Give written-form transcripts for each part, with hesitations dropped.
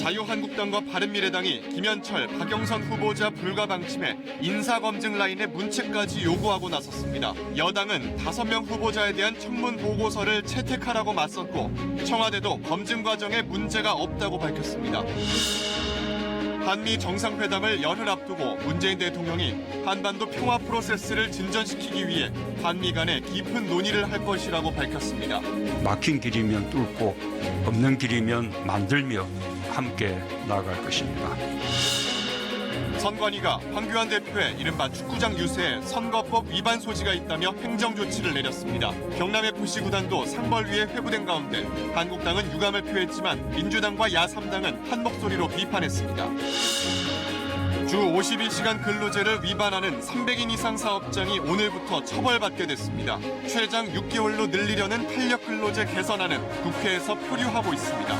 자유한국당과 바른미래당이 김현철, 박영선 후보자 불가 방침에 인사검증 라인의 문책까지 요구하고 나섰습니다. 여당은 5명 후보자에 대한 청문 보고서를 채택하라고 맞섰고 청와대도 검증 과정에 문제가 없다고 밝혔습니다. 한미 정상회담을 열흘 앞두고 문재인 대통령이 한반도 평화 프로세스를 진전시키기 위해 한미 간에 깊은 논의를 할 것이라고 밝혔습니다. 막힌 길이면 뚫고 없는 길이면 만들며 함께 나아갈 것입니다. 선관위가 황교안 대표의 이른바 축구장 유세에 선거법 위반 소지가 있다며 행정조치를 내렸습니다. 경남FC 구단도 상벌위에 회부된 가운데 한국당은 유감을 표했지만 민주당과 야3당은 한 목소리로 비판했습니다. 주 51시간 근로제를 위반하는 300인 이상 사업장이 오늘부터 처벌받게 됐습니다. 최장 6개월로 늘리려는 탄력근로제 개선안은 국회에서 표류하고 있습니다.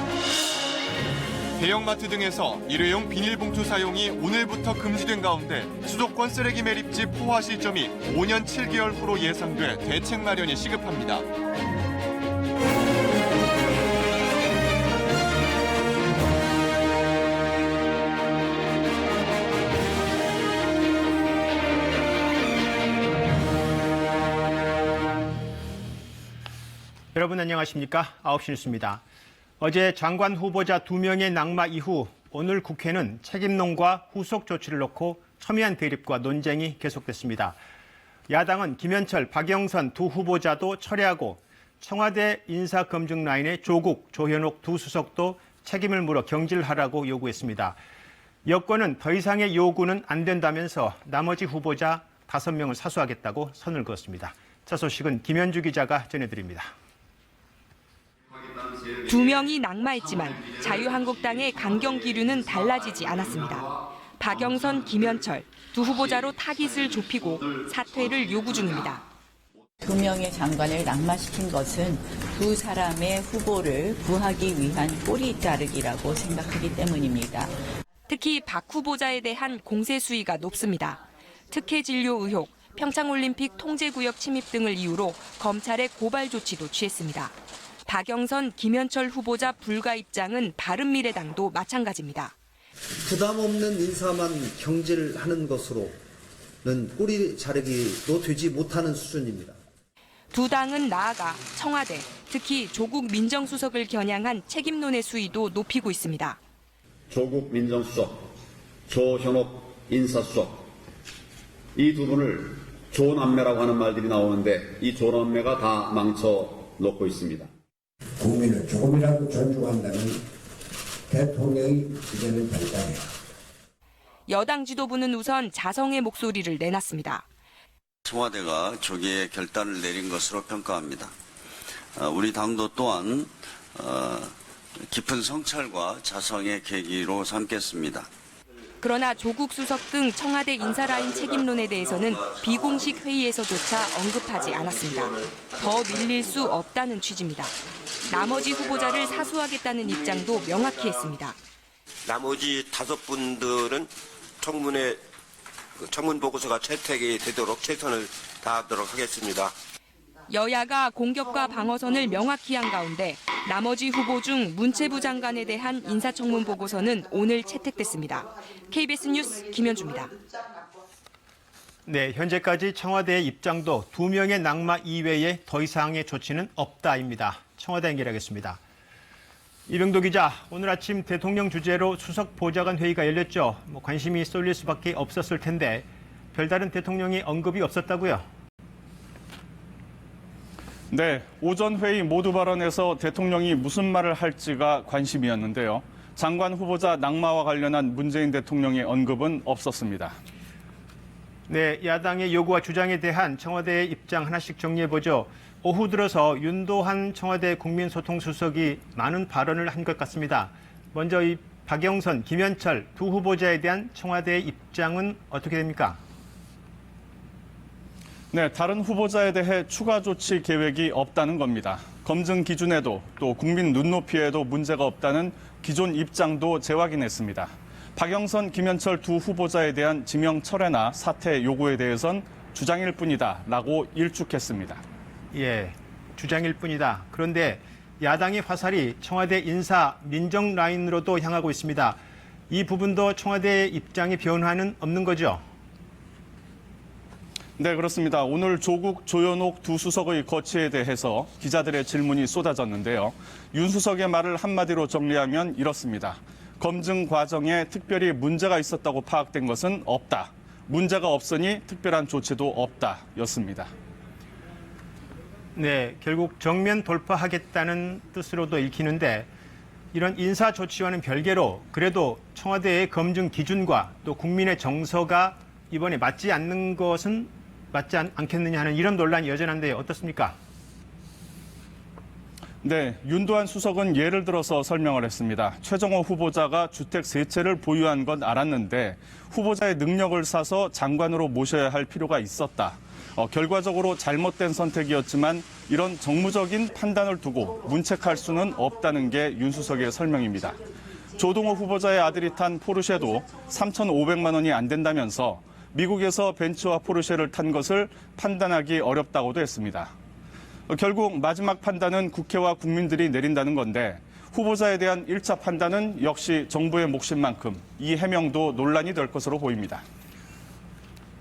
대형마트 등에서 일회용 비닐봉투 사용이 오늘부터 금지된 가운데 수도권 쓰레기 매립지 포화 시점이 5년 7개월 후로 예상돼 대책 마련이 시급합니다. 여러분 안녕하십니까? 9시 뉴스입니다. 어제 장관 후보자 2명의 낙마 이후 오늘 국회는 책임론과 후속 조치를 놓고 첨예한 대립과 논쟁이 계속됐습니다. 야당은 김현철, 박영선 두 후보자도 철회하고 청와대 인사검증 라인의 조국, 조현옥 두 수석도 책임을 물어 경질하라고 요구했습니다. 여권은 더 이상의 요구는 안 된다면서 나머지 후보자 5명을 사수하겠다고 선을 그었습니다. 자, 소식은 김현주 기자가 전해드립니다. 2명이 낙마했지만 자유한국당의 강경 기류는 달라지지 않았습니다. 박영선, 김현철 두 후보자로 타깃을 좁히고 사퇴를 요구 중입니다. 2명의 장관을 낙마시킨 것은 두 사람의 후보를 구하기 위한 꼬리 자르기라고 생각하기 때문입니다. 특히 박 후보자에 대한 공세 수위가 높습니다. 특혜 진료 의혹, 평창올림픽 통제구역 침입 등을 이유로 검찰의 고발 조치도 취했습니다. 박영선, 김현철 후보자 불가 입장은 바른미래당도 마찬가지입니다. 부담 없는 인사만 경질하는 것으로는 꼬리 자르기도 되지 못하는 수준입니다. 두 당은 나아가 청와대, 특히 조국 민정수석을 겨냥한 책임론의 수위도 높이고 있습니다. 조국 민정수석, 조현옥 인사수석, 이 두 분을 조남매라고 하는 말들이 나오는데 이 조남매가 다 망쳐놓고 있습니다. 국민을 조금이라도 존중한다는 대통령의 의견을 전달해요. 여당 지도부는 우선 자성의 목소리를 내놨습니다. 청와대가 조기에 결단을 내린 것으로 평가합니다. 우리 당도 또한 깊은 성찰과 자성의 계기로 삼겠습니다. 그러나 조국 수석 등 청와대 인사라인 책임론에 대해서는 비공식 회의에서조차 언급하지 않았습니다. 더 밀릴 수 없다는 취지입니다. 나머지 후보자를 사수하겠다는 입장도 명확히 했습니다. 나머지 5분들은 청문 보고서가 채택이 되도록 최선을 다하도록 하겠습니다. 여야가 공격과 방어선을 명확히 한 가운데 나머지 후보 중 문체부 장관에 대한 인사청문 보고서는 오늘 채택됐습니다. KBS 뉴스 김현주입니다. 네, 현재까지 청와대의 입장도 2명의 낙마 이외에 더 이상의 조치는 없다입니다. 청와대 연결하겠습니다. 이병도 기자, 오늘 아침 대통령 주재로 수석 보좌관 회의가 열렸죠. 관심이 쏠릴 수밖에 없었을 텐데 별다른 대통령의 언급이 없었다고요? 네, 오전 회의 모두 발언에서 대통령이 무슨 말을 할지가 관심이었는데요. 장관 후보자 낙마와 관련한 문재인 대통령의 언급은 없었습니다. 네, 야당의 요구와 주장에 대한 청와대의 입장 하나씩 정리해보죠. 오후 들어서 윤도한 청와대 국민소통수석이 많은 발언을 한 것 같습니다. 먼저 이 박영선, 김현철 두 후보자에 대한 청와대의 입장은 어떻게 됩니까? 네, 다른 후보자에 대해 추가 조치 계획이 없다는 겁니다. 검증 기준에도 또 국민 눈높이에도 문제가 없다는 기존 입장도 재확인했습니다. 박영선, 김현철 두 후보자에 대한 지명 철회나 사퇴 요구에 대해선 주장일 뿐이다라고 일축했습니다. 예, 주장일 뿐이다. 그런데 야당의 화살이 청와대 인사 민정 라인으로도 향하고 있습니다. 이 부분도 청와대의 입장의 변화는 없는 거죠? 네, 그렇습니다. 오늘 조국, 조현옥 두 수석의 거취에 대해서 기자들의 질문이 쏟아졌는데요. 윤 수석의 말을 한마디로 정리하면 이렇습니다. 검증 과정에 특별히 문제가 있었다고 파악된 것은 없다. 문제가 없으니 특별한 조치도 없다. 였습니다. 네, 결국 정면 돌파하겠다는 뜻으로도 읽히는데 이런 인사 조치와는 별개로 그래도 청와대의 검증 기준과 또 국민의 정서가 이번에 맞지 않는 것은 맞지 않겠느냐 하는 이런 논란이 여전한데 어떻습니까? 네, 윤두한 수석은 예를 들어서 설명을 했습니다. 최정호 후보자가 주택 3채를 보유한 건 알았는데 후보자의 능력을 사서 장관으로 모셔야 할 필요가 있었다. 결과적으로 잘못된 선택이었지만 이런 정무적인 판단을 두고 문책할 수는 없다는 게 윤 수석의 설명입니다. 조동호 후보자의 아들이 탄 포르쉐도 3,500만 원이 안 된다면서 미국에서 벤츠와 포르쉐를 탄 것을 판단하기 어렵다고도 했습니다. 결국 마지막 판단은 국회와 국민들이 내린다는 건데 후보자에 대한 1차 판단은 역시 정부의 몫인 만큼 이 해명도 논란이 될 것으로 보입니다.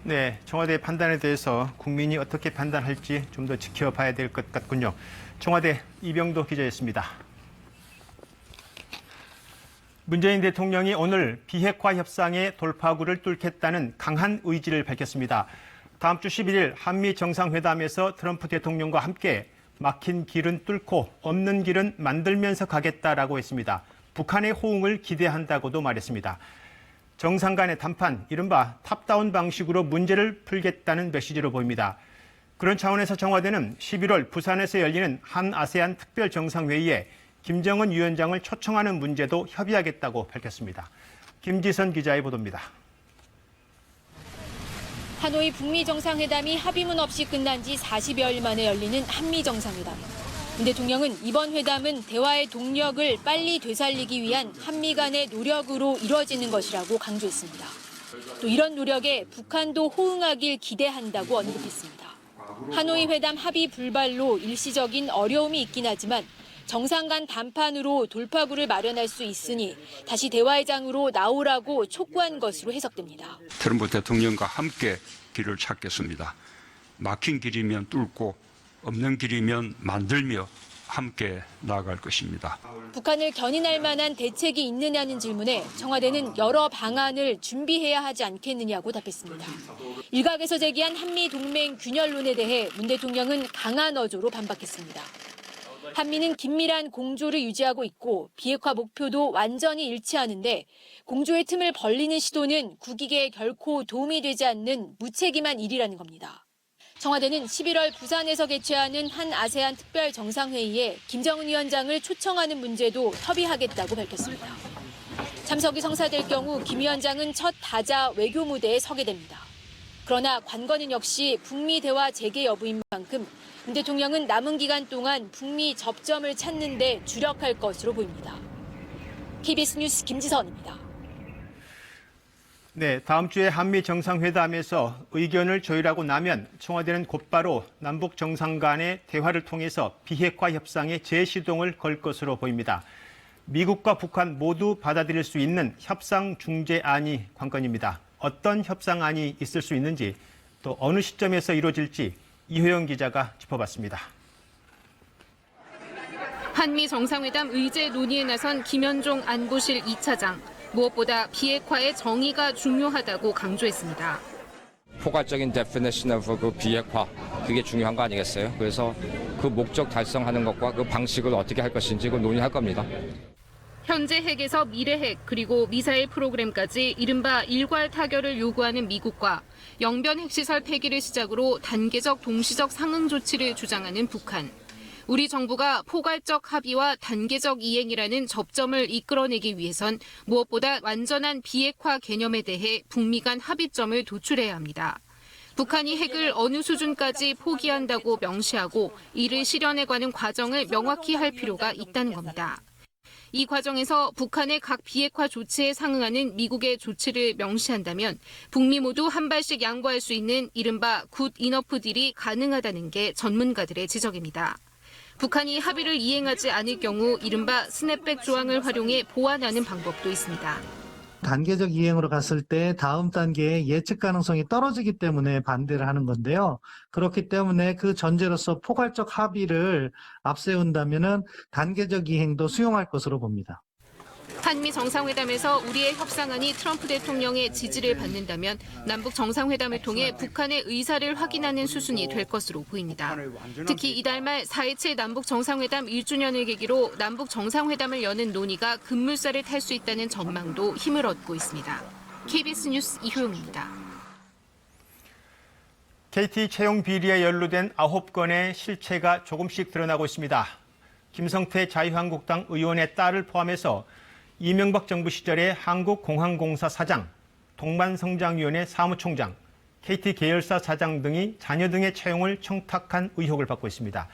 네, 청와대의 판단에 대해서 국민이 어떻게 판단할지 좀 더 지켜봐야 될 것 같군요. 청와대 이병도 기자였습니다. 문재인 대통령이 오늘 비핵화 협상의 돌파구를 뚫겠다는 강한 의지를 밝혔습니다. 다음 주 11일 한미 정상회담에서 트럼프 대통령과 함께 막힌 길은 뚫고 없는 길은 만들면서 가겠다라고 했습니다. 북한의 호응을 기대한다고도 말했습니다. 정상 간의談判, 이른바 탑다운 방식으로 문제를 풀겠다는 메시지로 보입니다. 그런 차원에서 청와대는 11월 부산에서 열리는 한 아세안 특별 정상회의에 김정은 위원장을 초청하는 문제도 협의하겠다고 밝혔습니다. 김지선 기자의 보도입니다. 하노이 북미 정상회담이 합의문 없이 끝난 지 40여일 만에 열리는 한미 정상회담. 윤 대통령은 이번 회담은 대화의 동력을 빨리 되살리기 위한 한미 간의 노력으로 이뤄지는 것이라고 강조했습니다. 또 이런 노력에 북한도 호응하길 기대한다고 언급했습니다. 하노이 회담 합의 불발로 일시적인 어려움이 있긴 하지만 정상 간談判으로 돌파구를 마련할 수 있으니 다시 대화의 장으로 나오라고 촉구한 것으로 해석됩니다. 트럼프 대통령과 함께 길을 찾겠습니다. 막힌 길이면 뚫고 없는 길이면 만들며 함께 나아갈 것입니다. 북한을 견인할 만한 대책이 있느냐는 질문에 청와대는 여러 방안을 준비해야 하지 않겠느냐고 답했습니다. 일각에서 제기한 한미 동맹 균열론에 대해 문 대통령은 강한 어조로 반박했습니다. 한미는 긴밀한 공조를 유지하고 있고 비핵화 목표도 완전히 일치하는데 공조의 틈을 벌리는 시도는 국익에 결코 도움이 되지 않는 무책임한 일이라는 겁니다. 청와대는 11월 부산에서 개최하는 한 아세안 특별 정상회의에 김정은 위원장을 초청하는 문제도 협의하겠다고 밝혔습니다. 참석이 성사될 경우 김 위원장은 첫 다자 외교 무대에 서게 됩니다. 그러나 관건은 역시 북미 대화 재개 여부인 만큼 윤 대통령은 남은 기간 동안 북미 접점을 찾는 데 주력할 것으로 보입니다. KBS 뉴스 김지선입니다. 네, 다음 주에 한미 정상회담에서 의견을 조율하고 나면 청와대는 곧바로 남북 정상 간의 대화를 통해서 비핵화 협상에 재시동을 걸 것으로 보입니다. 미국과 북한 모두 받아들일 수 있는 협상 중재안이 관건입니다. 어떤 협상안이 있을 수 있는지 또 어느 시점에서 이루어질지 이효영 기자가 짚어봤습니다. 한미 정상회담 의제 논의에 나선 김현종 안보실 2차장. 무엇보다 비핵화의 정의가 중요하다고 강조했습니다. 포괄적인 definition of 그 비핵화, 그게 중요한 거 아니겠어요? 그래서 그 목적 달성하는 것과 그 방식을 어떻게 할 것인지 그걸 논의할 겁니다. 현재 핵에서 미래 핵 그리고 미사일 프로그램까지 이른바 일괄 타결을 요구하는 미국과 영변 핵시설 폐기를 시작으로 단계적 동시적 상응 조치를 주장하는 북한. 우리 정부가 포괄적 합의와 단계적 이행이라는 접점을 이끌어내기 위해선 무엇보다 완전한 비핵화 개념에 대해 북미 간 합의점을 도출해야 합니다. 북한이 핵을 어느 수준까지 포기한다고 명시하고 이를 실현해 가는 과정을 명확히 할 필요가 있다는 겁니다. 이 과정에서 북한의 각 비핵화 조치에 상응하는 미국의 조치를 명시한다면 북미 모두 한 발씩 양보할 수 있는 이른바 굿 이너프 딜이 가능하다는 게 전문가들의 지적입니다. 북한이 합의를 이행하지 않을 경우 이른바 스냅백 조항을 활용해 보완하는 방법도 있습니다. 단계적 이행으로 갔을 때 다음 단계의 예측 가능성이 떨어지기 때문에 반대를 하는 건데요. 그렇기 때문에 그 전제로서 포괄적 합의를 앞세운다면은 단계적 이행도 수용할 것으로 봅니다. 한미 정상회담에서 우리의 협상안이 트럼프 대통령의 지지를 받는다면 남북 정상회담을 통해 북한의 의사를 확인하는 수순이 될 것으로 보입니다. 특히 이달 말 4.27 남북 정상회담 1주년을 계기로 남북 정상회담을 여는 논의가 급물살을 탈 수 있다는 전망도 힘을 얻고 있습니다. KBS 뉴스 이효영입니다. KT 채용 비리에 연루된 9건의 실체가 조금씩 드러나고 있습니다. 김성태 자유한국당 의원의 딸을 포함해서 이명박 정부 시절의 한국공항공사 사장, 동반성장위원회 사무총장, KT 계열사 사장 등이 자녀 등의 채용을 청탁한 의혹을 받고 있습니다.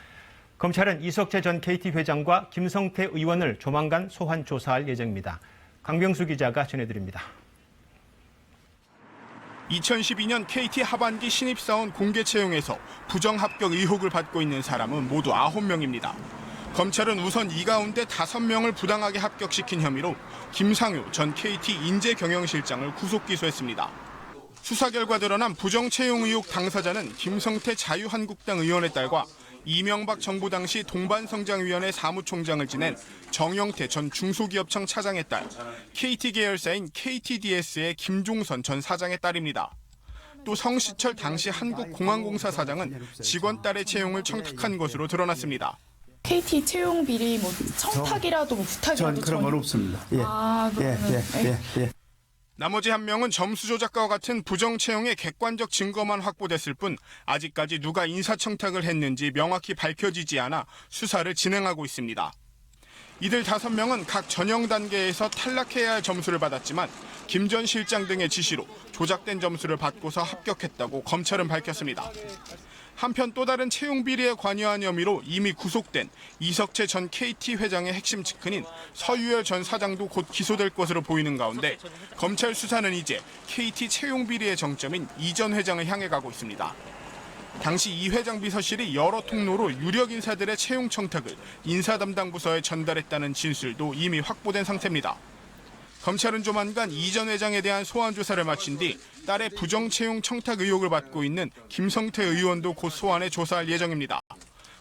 검찰은 이석재 전 KT 회장과 김성태 의원을 조만간 소환 조사할 예정입니다. 강병수 기자가 전해드립니다. 2012년 KT 하반기 신입사원 공개 채용에서 부정합격 의혹을 받고 있는 사람은 모두 9명입니다. 검찰은 우선 이 가운데 5명을 부당하게 합격시킨 혐의로 김상효 전 KT 인재경영실장을 구속 기소했습니다. 수사 결과 드러난 부정채용 의혹 당사자는 김성태 자유한국당 의원의 딸과 이명박 정부 당시 동반성장위원회 사무총장을 지낸 정영태 전 중소기업청 차장의 딸, KT 계열사인 KTDS의 김종선 전 사장의 딸입니다. 또 성시철 당시 한국공항공사 사장은 직원 딸의 채용을 청탁한 것으로 드러났습니다. KT 채용 비리 청탁이라도 부탁이라도 전 그런 건 없습니다. 나머지 한 명은 점수 조작과 같은 부정 채용의 객관적 증거만 확보됐을 뿐 아직까지 누가 인사청탁을 했는지 명확히 밝혀지지 않아 수사를 진행하고 있습니다. 이들 5명은 각 전형 단계에서 탈락해야 할 점수를 받았지만 김 전 실장 등의 지시로 조작된 점수를 받고서 합격했다고 검찰은 밝혔습니다. 한편 또 다른 채용 비리에 관여한 혐의로 이미 구속된 이석재 전 KT 회장의 핵심 측근인 서유열 전 사장도 곧 기소될 것으로 보이는 가운데 검찰 수사는 이제 KT 채용 비리의 정점인 이 전 회장을 향해 가고 있습니다. 당시 이 회장 비서실이 여러 통로로 유력 인사들의 채용 청탁을 인사 담당 부서에 전달했다는 진술도 이미 확보된 상태입니다. 검찰은 조만간 이 전 회장에 대한 소환 조사를 마친 뒤 딸의 부정 채용 청탁 의혹을 받고 있는 김성태 의원도 곧 소환해 조사할 예정입니다.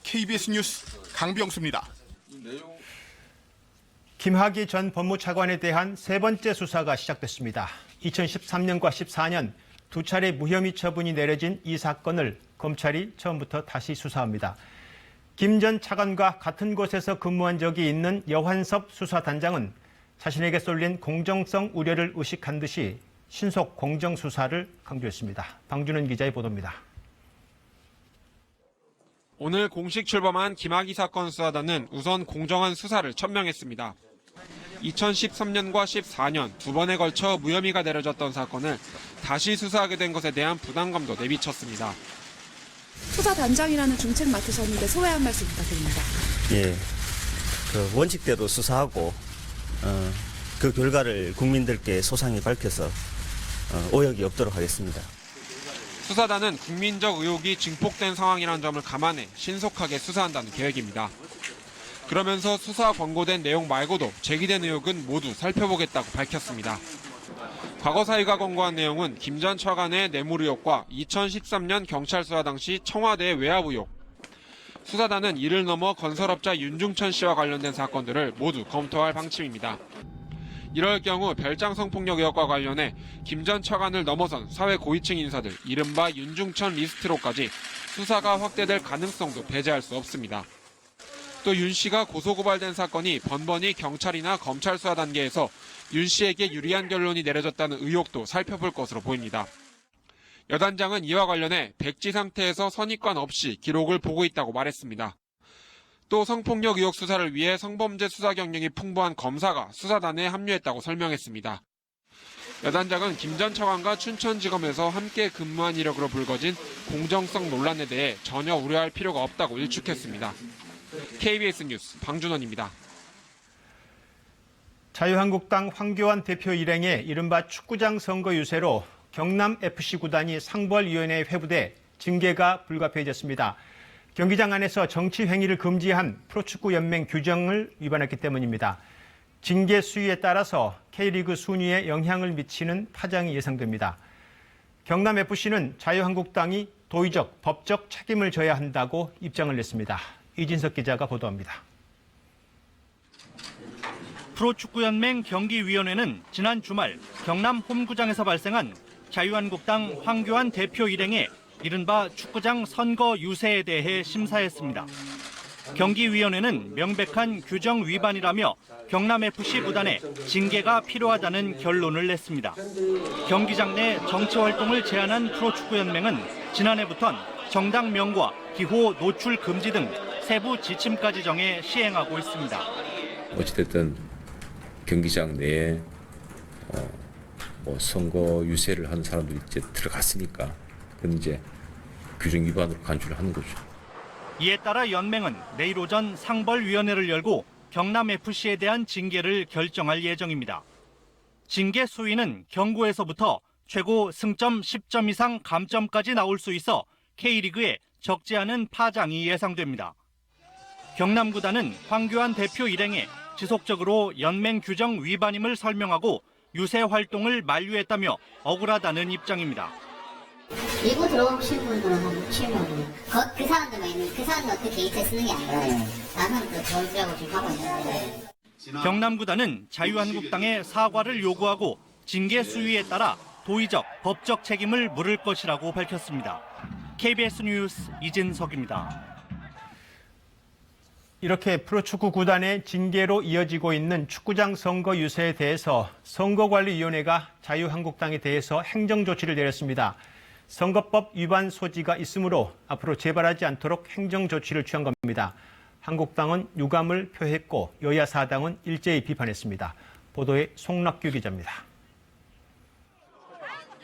KBS 뉴스 강병수입니다. 김학의 전 법무차관에 대한 세 번째 수사가 시작됐습니다. 2013년과 14년 두 차례 무혐의 처분이 내려진 이 사건을 검찰이 처음부터 다시 수사합니다. 김 전 차관과 같은 곳에서 근무한 적이 있는 여환섭 수사단장은 자신에게 쏠린 공정성 우려를 의식한 듯이 신속 공정 수사를 강조했습니다. 방준은 기자의 보도입니다. 오늘 공식 출범한 김학의 사건 수사단은 우선 공정한 수사를 천명했습니다. 2013년과 14년 두 번에 걸쳐 무혐의가 내려졌던 사건을 다시 수사하게 된 것에 대한 부담감도 내비쳤습니다. 수사단장이라는 중책 맡으셨는데 소회 한 말씀 부탁드립니다. 예, 그 원칙대로 수사하고 그 결과를 국민들께 소상히 밝혀서 오역이 없도록 하겠습니다. 수사단은 국민적 의혹이 증폭된 상황이라는 점을 감안해 신속하게 수사한다는 계획입니다. 그러면서 수사 권고된 내용 말고도 제기된 의혹은 모두 살펴보겠다고 밝혔습니다. 과거 사위가 권고한 내용은 김 전 차관의 뇌물 의혹과 2013년 경찰 수사 당시 청와대 외압 의혹, 수사단은 이를 넘어 건설업자 윤중천 씨와 관련된 사건들을 모두 검토할 방침입니다. 이럴 경우 별장 성폭력 의혹과 관련해 김 전 차관을 넘어선 사회 고위층 인사들, 이른바 윤중천 리스트로까지 수사가 확대될 가능성도 배제할 수 없습니다. 또 윤 씨가 고소고발된 사건이 번번이 경찰이나 검찰 수사 단계에서 윤 씨에게 유리한 결론이 내려졌다는 의혹도 살펴볼 것으로 보입니다. 여 단장은 이와 관련해 백지 상태에서 선입관 없이 기록을 보고 있다고 말했습니다. 또 성폭력 의혹 수사를 위해 성범죄 수사 경력이 풍부한 검사가 수사단에 합류했다고 설명했습니다. 여 단장은 김 전 차관과 춘천지검에서 함께 근무한 이력으로 불거진 공정성 논란에 대해 전혀 우려할 필요가 없다고 일축했습니다. KBS 뉴스 방준원입니다. 자유한국당 황교안 대표 일행의 이른바 축구장 선거 유세로 경남FC 구단이 상벌위원회에 회부돼 징계가 불가피해졌습니다. 경기장 안에서 정치 행위를 금지한 프로축구연맹 규정을 위반했기 때문입니다. 징계 수위에 따라서 K리그 순위에 영향을 미치는 파장이 예상됩니다. 경남FC는 자유한국당이 도의적, 법적 책임을 져야 한다고 입장을 냈습니다. 이진석 기자가 보도합니다. 프로축구연맹 경기위원회는 지난 주말 경남 홈구장에서 발생한 자유한국당 황교안 대표 일행의 이른바 축구장 선거 유세에 대해 심사했습니다. 경기위원회는 명백한 규정 위반이라며 경남FC 구단에 징계가 필요하다는 결론을 냈습니다. 경기장 내 정치 활동을 제한한 프로축구연맹은 지난해부턴 정당명과 기호 노출 금지 등 세부 지침까지 정해 시행하고 있습니다. 어찌됐든 경기장 내에 선거 유세를 하는 사람들이 이제 들어갔으니까 그건 이제 규정 위반으로 간주를 하는 거죠. 이에 따라 연맹은 내일 오전 상벌위원회를 열고 경남FC에 대한 징계를 결정할 예정입니다. 징계 수위는 경고에서부터 최고 승점 10점 이상 감점까지 나올 수 있어 K리그에 적지 않은 파장이 예상됩니다. 경남구단은 황교안 대표 일행에 지속적으로 연맹 규정 위반임을 설명하고 유세 활동을 만류했다며 억울하다는 입장입니다. 일부 들어오신 분들은 한 6명, 그 사람들만 있는 그 사람들 어떻게 데이터 쓰는 게 아니라 나는 또 저희라고 지금 하고 있는데. 경남구단은 자유한국당에 사과를 요구하고 징계 수위에 따라 도의적, 법적 책임을 물을 것이라고 밝혔습니다. KBS 뉴스 이진석입니다. 이렇게 프로축구 구단의 징계로 이어지고 있는 축구장 선거 유세에 대해서 선거관리위원회가 자유한국당에 대해서 행정조치를 내렸습니다. 선거법 위반 소지가 있으므로 앞으로 재발하지 않도록 행정조치를 취한 겁니다. 한국당은 유감을 표했고 여야 사당은 일제히 비판했습니다. 보도에 송락규 기자입니다.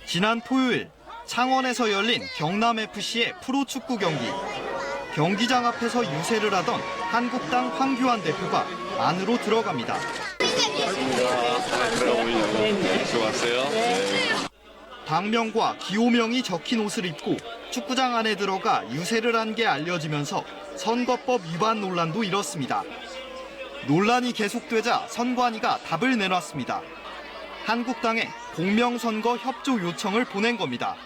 지난 토요일 창원에서 열린 경남FC의 프로축구 경기. 경기장 앞에서 유세를 하던 한국당 황교안 대표가 안으로 들어갑니다. 당명과 기호명이 적힌 옷을 입고 축구장 안에 들어가 유세를 한 게 알려지면서 선거법 위반 논란도 일었습니다. 논란이 계속되자 선관위가 답을 내놨습니다. 한국당에 공명선거 협조 요청을 보낸 겁니다.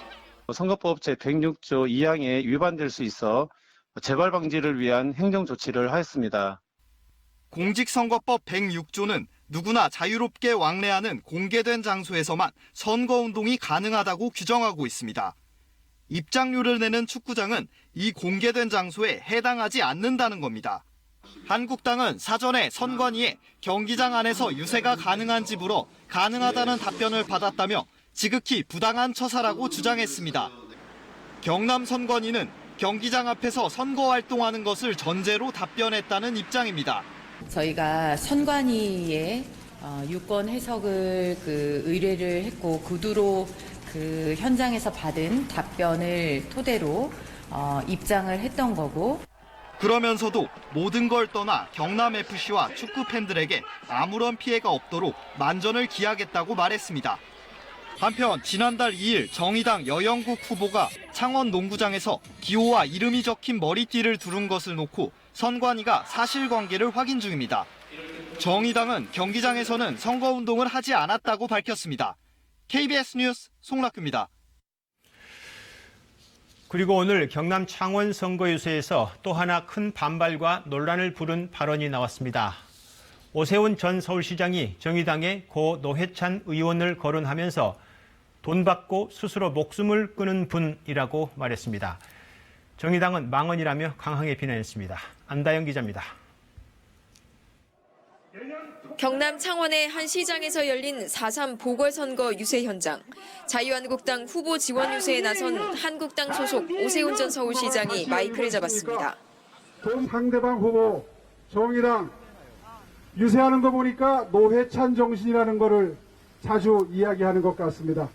선거법 제106조 2항에 위반될 수 있어 재발 방지를 위한 행정조치를 하였습니다. 공직선거법 106조는 누구나 자유롭게 왕래하는 공개된 장소에서만 선거운동이 가능하다고 규정하고 있습니다. 입장료를 내는 축구장은 이 공개된 장소에 해당하지 않는다는 겁니다. 한국당은 사전에 선관위에 경기장 안에서 유세가 가능한지 물어 가능하다는 답변을 받았다며 지극히 부당한 처사라고 주장했습니다. 경남 선관위는 경기장 앞에서 선거 활동하는 것을 전제로 답변했다는 입장입니다. 저희가 선관위에 유권 해석을 의뢰를 했고 구두로 그 현장에서 받은 답변을 토대로 입장을 했던 거고. 그러면서도 모든 걸 떠나 경남FC와 축구 팬들에게 아무런 피해가 없도록 만전을 기하겠다고 말했습니다. 한편 지난달 2일 정의당 여영국 후보가 창원 농구장에서 기호와 이름이 적힌 머리띠를 두른 것을 놓고 선관위가 사실관계를 확인 중입니다. 정의당은 경기장에서는 선거운동을 하지 않았다고 밝혔습니다. KBS 뉴스 송락규입니다. 그리고 오늘 경남 창원 선거유세에서 또 하나 큰 반발과 논란을 부른 발언이 나왔습니다. 오세훈 전 서울시장이 정의당의 고 노회찬 의원을 거론하면서 돈 받고 스스로 목숨을 끊은 분이라고 말했습니다. 정의당은 망언이라며 강하게 비난했습니다. 안다영 기자입니다. 경남 창원의 한 시장에서 열린 4.3 보궐선거 유세 현장. 자유한국당 후보 지원 유세에 나선 한국당 소속 오세훈 전 서울시장이 마이크를 잡았습니다. 돈 상대방 후보 정의당 유세하는 거 보니까 노회찬 정신이라는 거를 자주 이야기하는 것 같습니다.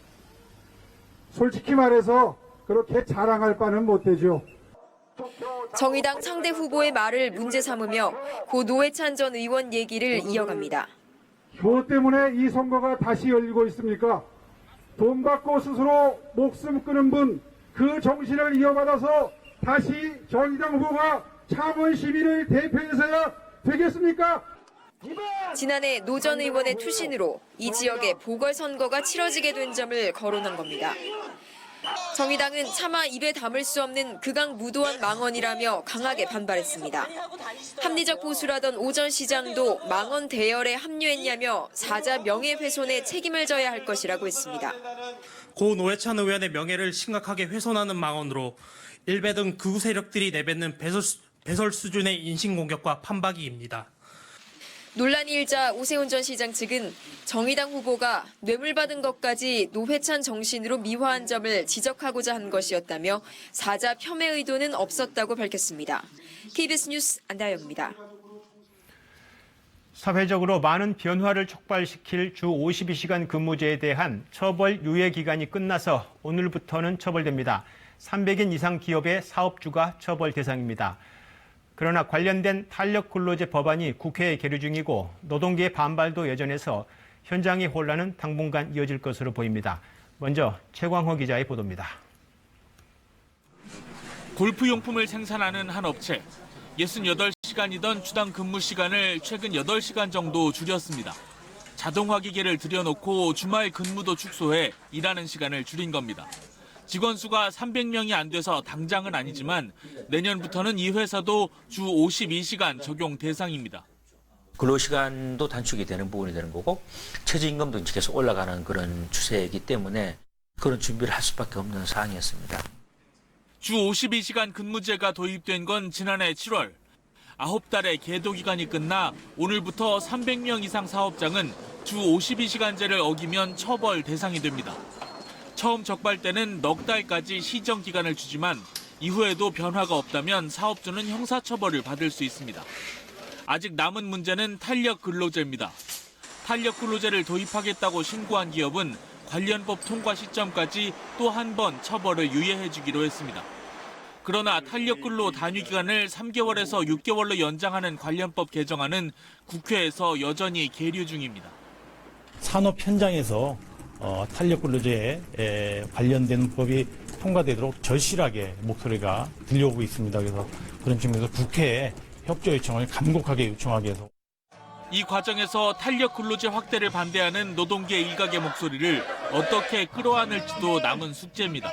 솔직히 말해서 그렇게 자랑할 바는 못되죠. 정의당 상대 후보의 말을 문제 삼으며 고 노회찬 전 의원 얘기를 이어갑니다. 뭐 때문에 이 선거가 다시 열리고 있습니까? 돈 받고 스스로 목숨 끊은 분, 그 정신을 이어받아서 다시 정의당 후보가 창원 시민을 대표해서야 되겠습니까? 지난해 노 전 의원의 투신으로 이 지역에 보궐선거가 치러지게 된 점을 거론한 겁니다. 정의당은 차마 입에 담을 수 없는 극악무도한 망언이라며 강하게 반발했습니다. 합리적 보수라던 오 전 시장도 망언 대열에 합류했냐며 사자 명예훼손에 책임을 져야 할 것이라고 했습니다. 고 노회찬 의원의 명예를 심각하게 훼손하는 망언으로 일베 등 극우 세력들이 내뱉는 배설 수준의 인신공격과 판박이입니다. 논란이 일자 오세훈 전 시장 측은 정의당 후보가 뇌물받은 것까지 노회찬 정신으로 미화한 점을 지적하고자 한 것이었다며 사자 폄훼 의도는 없었다고 밝혔습니다. KBS 뉴스 안다영입니다. 사회적으로 많은 변화를 촉발시킬 주 52시간 근무제에 대한 처벌 유예 기간이 끝나서 오늘부터는 처벌됩니다. 300인 이상 기업의 사업주가 처벌 대상입니다. 그러나 관련된 탄력 근로제 법안이 국회에 계류 중이고 노동계의 반발도 여전해서 현장의 혼란은 당분간 이어질 것으로 보입니다. 먼저 최광호 기자의 보도입니다. 골프용품을 생산하는 한 업체. 68시간이던 주당 근무 시간을 최근 8시간 정도 줄였습니다. 자동화 기계를 들여놓고 주말 근무도 축소해 일하는 시간을 줄인 겁니다. 직원 수가 300명이 안 돼서 당장은 아니지만 내년부터는 이 회사도 주 52시간 적용 대상입니다. 근로시간도 단축이 되는 부분이 되는 거고 최저임금도 계속 올라가는 그런 추세이기 때문에 그런 준비를 할 수밖에 없는 사항이었습니다. 주 52시간 근무제가 도입된 건 지난해 7월. 9달의 계도 기간이 끝나 오늘부터 300명 이상 사업장은 주 52시간제를 어기면 처벌 대상이 됩니다. 처음 적발 때는 넉 달까지 시정 기간을 주지만 이후에도 변화가 없다면 사업주는 형사처벌을 받을 수 있습니다. 아직 남은 문제는 탄력 근로제입니다. 탄력 근로제를 도입하겠다고 신고한 기업은 관련법 통과 시점까지 또 한 번 처벌을 유예해주기로 했습니다. 그러나 탄력 근로 단위 기간을 3개월에서 6개월로 연장하는 관련법 개정안은 국회에서 여전히 계류 중입니다. 산업 현장에서 탄력 근로제에 관련된 법이 통과되도록 절실하게 목소리가 들려오고 있습니다. 그래서 그런 측면에서 국회에 협조 요청을 간곡하게 요청하기 위해서. 이 과정에서 탄력 근로제 확대를 반대하는 노동계 일각의 목소리를 어떻게 끌어안을지도 남은 숙제입니다.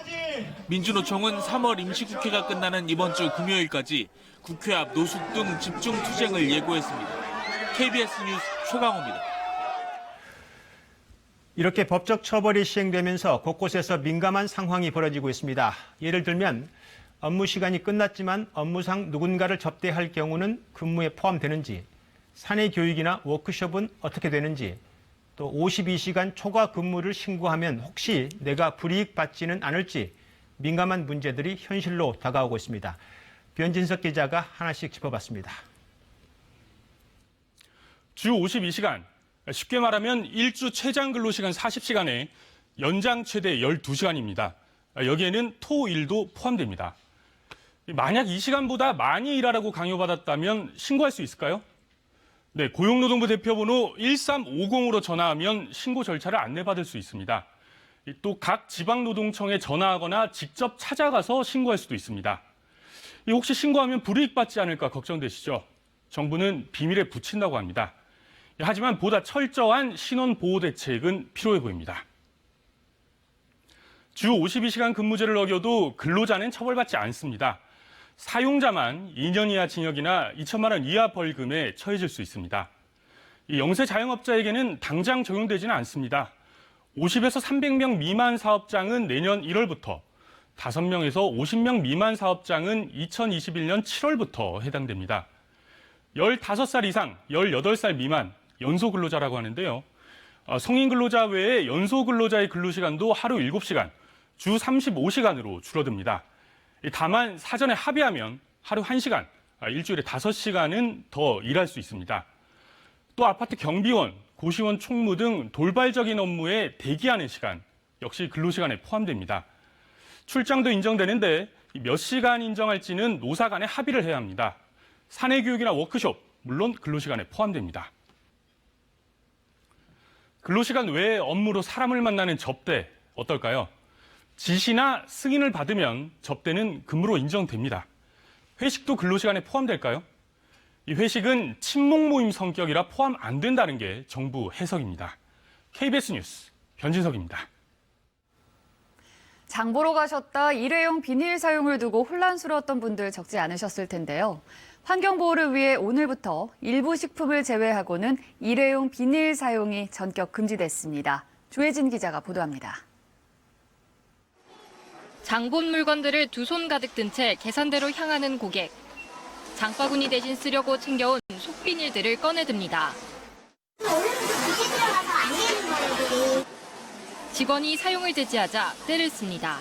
민주노총은 3월 임시국회가 끝나는 이번 주 금요일까지 국회 앞 노숙 등 집중 투쟁을 예고했습니다. KBS 뉴스 최강호입니다. 이렇게 법적 처벌이 시행되면서 곳곳에서 민감한 상황이 벌어지고 있습니다. 예를 들면 업무 시간이 끝났지만 업무상 누군가를 접대할 경우는 근무에 포함되는지, 사내 교육이나 워크숍은 어떻게 되는지, 또 52시간 초과 근무를 신고하면 혹시 내가 불이익 받지는 않을지 민감한 문제들이 현실로 다가오고 있습니다. 변진석 기자가 하나씩 짚어봤습니다. 주 52시간, 쉽게 말하면 일주 최장 근로시간 40시간에 연장 최대 12시간입니다. 여기에는 토, 일도 포함됩니다. 만약 이 시간보다 많이 일하라고 강요받았다면 신고할 수 있을까요? 네, 고용노동부 대표번호 1350으로 전화하면 신고 절차를 안내받을 수 있습니다. 또 각 지방노동청에 전화하거나 직접 찾아가서 신고할 수도 있습니다. 혹시 신고하면 불이익 받지 않을까 걱정되시죠? 정부는 비밀에 붙인다고 합니다. 하지만 보다 철저한 신원 보호 대책은 필요해 보입니다. 주 52시간 근무제를 어겨도 근로자는 처벌받지 않습니다. 사용자만 2년 이하 징역이나 2천만 원 이하 벌금에 처해질 수 있습니다. 이 영세 자영업자에게는 당장 적용되지는 않습니다. 50에서 300명 미만 사업장은 내년 1월부터, 5명에서 50명 미만 사업장은 2021년 7월부터 해당됩니다. 15살 이상, 18살 미만, 연소 근로자라고 하는데요. 성인 근로자 외에 연소 근로자의 근로시간도 하루 7시간, 주 35시간으로 줄어듭니다. 다만 사전에 합의하면 하루 1시간, 일주일에 5시간은 더 일할 수 있습니다. 또 아파트 경비원, 고시원 총무 등 돌발적인 업무에 대기하는 시간 역시 근로시간에 포함됩니다. 출장도 인정되는데 몇 시간 인정할지는 노사 간에 합의를 해야 합니다. 사내 교육이나 워크숍, 물론 근로시간에 포함됩니다. 근로시간 외에 업무로 사람을 만나는 접대 어떨까요? 지시나 승인을 받으면 접대는 근무로 인정됩니다. 회식도 근로시간에 포함될까요? 이 회식은 친목 모임 성격이라 포함 안 된다는 게 정부 해석입니다. KBS 뉴스 변진석입니다. 장 보러 가셨다 일회용 비닐 사용을 두고 혼란스러웠던 분들 적지 않으셨을 텐데요. 환경보호를 위해 오늘부터 일부 식품을 제외하고는 일회용 비닐 사용이 전격 금지됐습니다. 조혜진 기자가 보도합니다. 장본 물건들을 두 손 가득 든 채 계산대로 향하는 고객. 장바구니 대신 쓰려고 챙겨온 속비닐들을 꺼내듭니다. 직원이 사용을 제지하자 떼를 씁니다.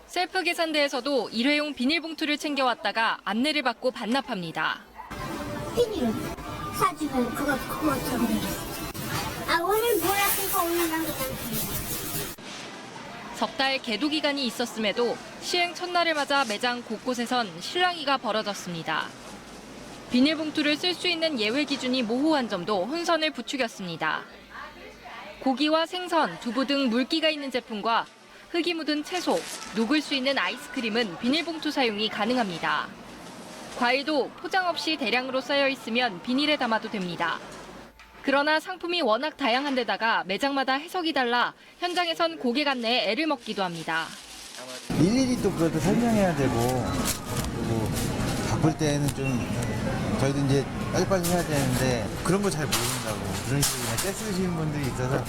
셀프 계산대에서도 일회용 비닐봉투를 챙겨왔다가 안내를 받고 반납합니다. 비닐 사주고 그거 좀 오늘 몰랐으니까 오늘 남겨놨습니다. 석 달 계도 기간이 있었음에도 시행 첫날을 맞아 매장 곳곳에선 실랑이가 벌어졌습니다. 비닐봉투를 쓸 수 있는 예외 기준이 모호한 점도 혼선을 부추겼습니다. 고기와 생선, 두부 등 물기가 있는 제품과 흙이 묻은 채소, 녹을 수 있는 아이스크림은 비닐봉투 사용이 가능합니다. 과일도 포장 없이 대량으로 쌓여 있으면 비닐에 담아도 됩니다. 그러나 상품이 워낙 다양한 데다가 매장마다 해석이 달라 현장에선 고객 안내에 애를 먹기도 합니다. 일일이 또 그것도 설명해야 되고 그리고 바쁠 때는 좀 저희도 이제 빨리빨리 해야 되는데 그런 거 잘 모른다고 그런 식으로 그냥 떼쓰시는 분들이 있어서.